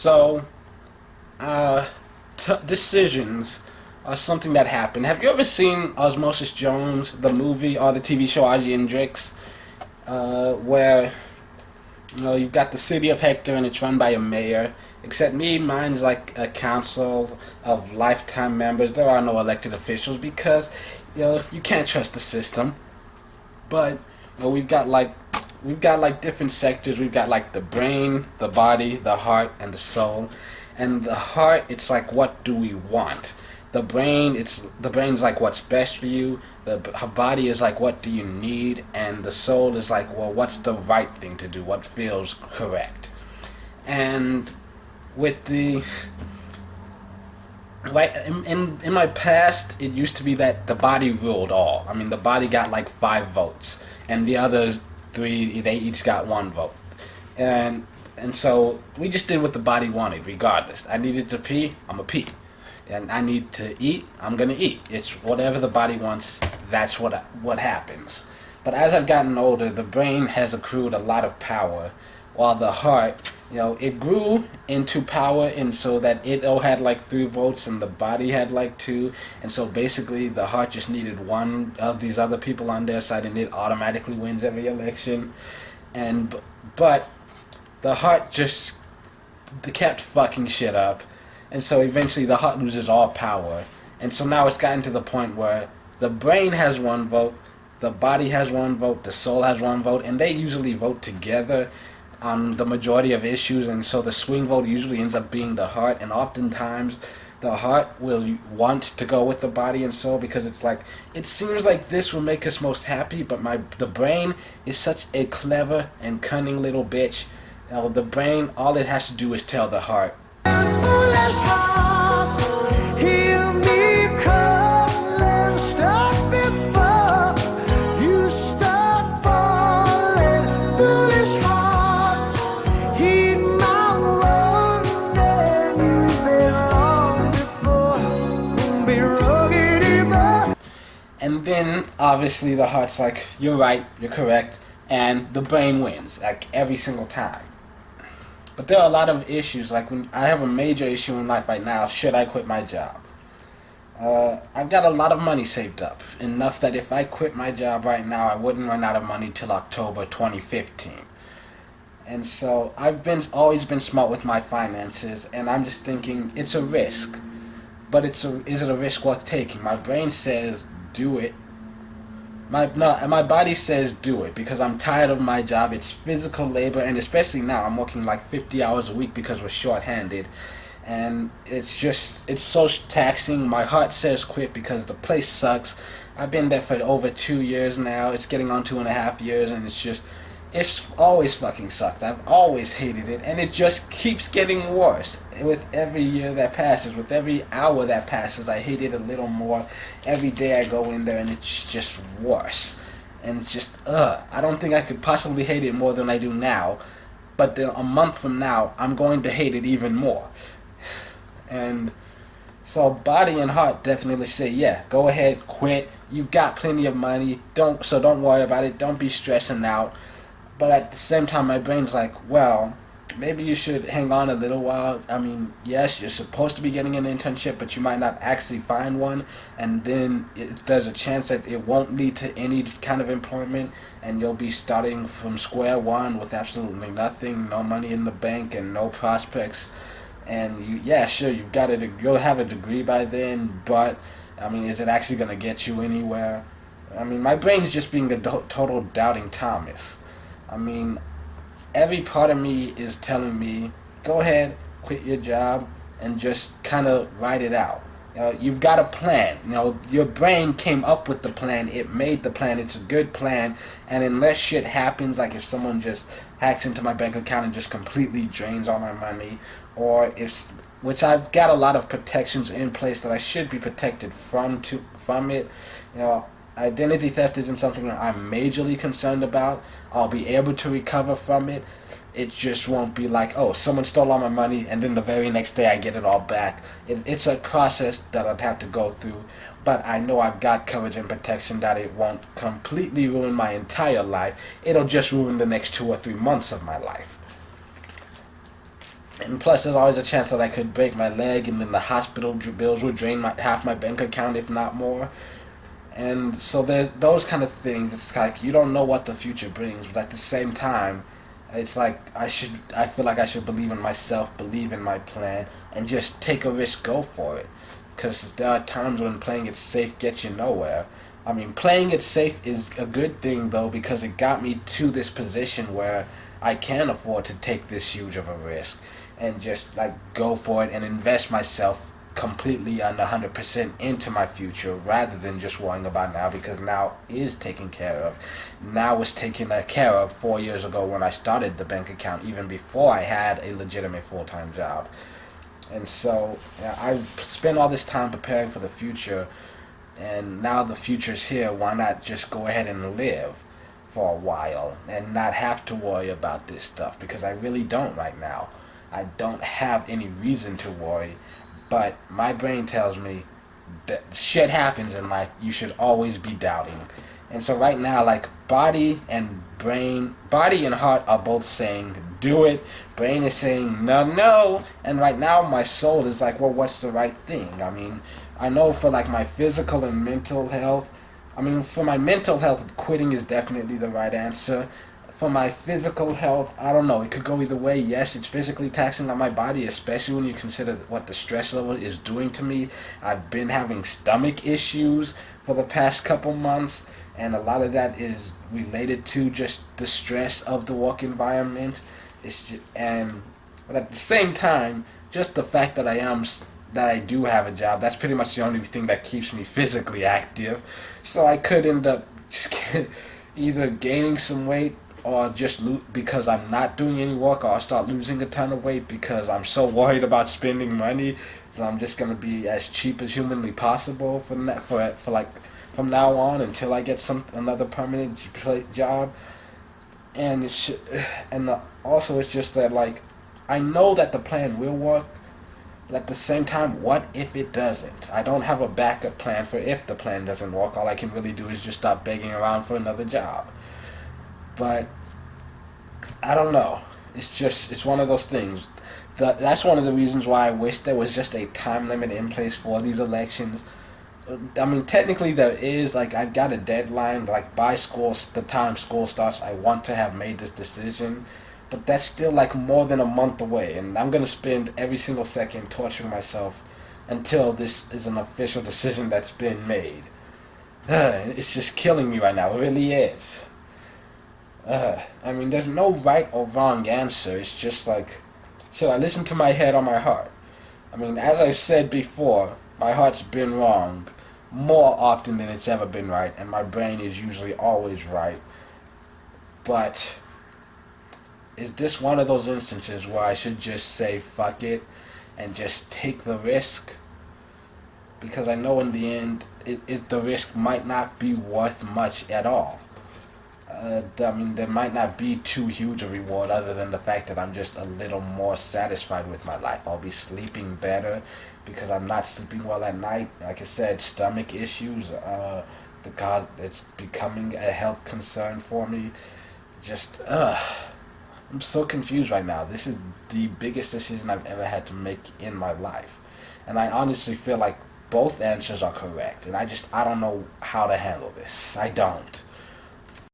So, uh, decisions are something that happen. Have you ever seen Osmosis Jones, the movie, or the TV show Aji and Drix, where you've got the city of Hector and it's run by a mayor. Except mine's like a council of lifetime members. There are no elected officials because you can't trust the system. But we've got like different sectors. We've got like the brain, the body, the heart, and the soul. And the heart, it's like, what do we want? The brain's like what's best for you. The body is like, what do you need? And the soul is like, well, what's the right thing to do? What feels correct? And with the right in my past, it used to be that the body ruled all. I mean, the body got like 5 votes, and the others 3, they each got 1 vote. And so we just did what the body wanted, regardless. I needed to pee, I'm a pee. And I need to eat, I'm gonna eat. It's whatever the body wants, that's what happens. But as I've gotten older, the brain has accrued a lot of power, while the heart, it grew into power, and so that it had like 3 votes, and the body had like 2, and so basically the heart just needed 1 of these other people on their side, and it automatically wins every election. But the heart just kept fucking shit up. And so eventually the heart loses all power. And so now it's gotten to the point where the brain has 1 vote, the body has 1 vote, the soul has 1 vote, and they usually vote together on the majority of issues. And so the swing vote usually ends up being the heart, and oftentimes the heart will want to go with the body and soul because it's like, it seems like this will make us most happy, but the brain is such a clever and cunning little bitch. The brain, all it has to do is tell the heart, and then obviously the heart's like, you're right, you're correct, and the brain wins, like every single time. But there are a lot of issues, like when I have a major issue in life right now, should I quit my job? I've got a lot of money saved up, enough that if I quit my job right now, I wouldn't run out of money till October 2015. And so I've always been smart with my finances, and I'm just thinking, it's a risk. But is it a risk worth taking? My brain says, do it. My body says do it because I'm tired of my job. It's physical labor, and especially now I'm working like 50 hours a week because we're short-handed, and it's so taxing. My heart says quit because the place sucks. I've been there for over 2 years now. It's getting on 2.5 years, and it's always fucking sucked. I've always hated it, and it just keeps getting worse with every year that passes. With every hour that passes, I hate it a little more. Every day I go in there, and it's just worse. And it's just, I don't think I could possibly hate it more than I do now. But then a month from now, I'm going to hate it even more. And so body and heart definitely say, yeah, go ahead, quit. You've got plenty of money. Don't worry about it. Don't be stressing out. But at the same time, my brain's like, well, maybe you should hang on a little while. I mean, yes, you're supposed to be getting an internship, but you might not actually find one. And then there's a chance that it won't lead to any kind of employment, and you'll be starting from square one with absolutely nothing, no money in the bank, and no prospects. And you'll have a degree by then, but I mean, is it actually going to get you anywhere? I mean, my brain's just being a total doubting Thomas. I mean, every part of me is telling me, go ahead, quit your job, and just kind of write it out. You've got a plan. Your brain came up with the plan. It made the plan. It's a good plan. And unless shit happens, like if someone just hacks into my bank account and just completely drains all my money, which I've got a lot of protections in place that I should be protected from it. Identity theft isn't something that I'm majorly concerned about. I'll be able to recover from it. It just won't be like, oh, someone stole all my money and then the very next day I get it all back. It's a process that I'd have to go through, but I know I've got coverage and protection that it won't completely ruin my entire life. It'll just ruin the next 2 or 3 months of my life. And plus, there's always a chance that I could break my leg, and then the hospital bills would drain half my bank account, if not more. And so there's those kind of things. It's like you don't know what the future brings, but at the same time, it's like I feel like I should believe in myself, believe in my plan, and just take a risk, go for it. Because there are times when playing it safe gets you nowhere. I mean, playing it safe is a good thing though, because it got me to this position where I can afford to take this huge of a risk and just like go for it and invest myself completely and 100% into my future rather than just worrying about now, because now is taken care of. Now was taken care of 4 years ago when I started the bank account, even before I had a legitimate full-time job. And so yeah, I spent all this time preparing for the future, and now the future's here. Why not just go ahead and live for a while and not have to worry about this stuff? Because I really don't right now. I don't have any reason to worry, but my brain tells me that shit happens in life. You should always be doubting. And so right now, like, body and heart are both saying, do it. Brain is saying, no, no. And right now, my soul is like, well, what's the right thing? I mean, I know for, like, my physical and mental health, I mean, for my mental health, quitting is definitely the right answer. For my physical health, I don't know. It could go either way. Yes, it's physically taxing on my body, especially when you consider what the stress level is doing to me. I've been having stomach issues for the past couple months, and a lot of that is related to just the stress of the work environment. But at the same time, just the fact that I do have a job, that's pretty much the only thing that keeps me physically active. So I could end up just either gaining some weight, or just because I'm not doing any work, or I'll start losing a ton of weight because I'm so worried about spending money that I'm just gonna be as cheap as humanly possible for like from now on until I get another permanent job. And also it's just that, like, I know that the plan will work, but at the same time, what if it doesn't? I don't have a backup plan for if the plan doesn't work. All I can really do is just stop begging around for another job. But I don't know. It's one of those things. That's one of the reasons why I wish there was just a time limit in place for these elections. I mean, technically there is. Like, I've got a deadline. Like, by the time school starts, I want to have made this decision. But that's still like more than a month away, and I'm gonna spend every single second torturing myself until this is an official decision that's been made. It's just killing me right now. It really is. I mean, there's no right or wrong answer. It's just like, should I listen to my head or my heart? I mean, as I've said before, my heart's been wrong more often than it's ever been right, and my brain is usually always right. But is this one of those instances where I should just say fuck it and just take the risk? Because I know in the end, the risk might not be worth much at all. I mean, there might not be too huge a reward other than the fact that I'm just a little more satisfied with my life. I'll be sleeping better because I'm not sleeping well at night. Like I said, stomach issues, because it's becoming a health concern for me. I'm so confused right now. This is the biggest decision I've ever had to make in my life. And I honestly feel like both answers are correct. And I don't know how to handle this. I don't.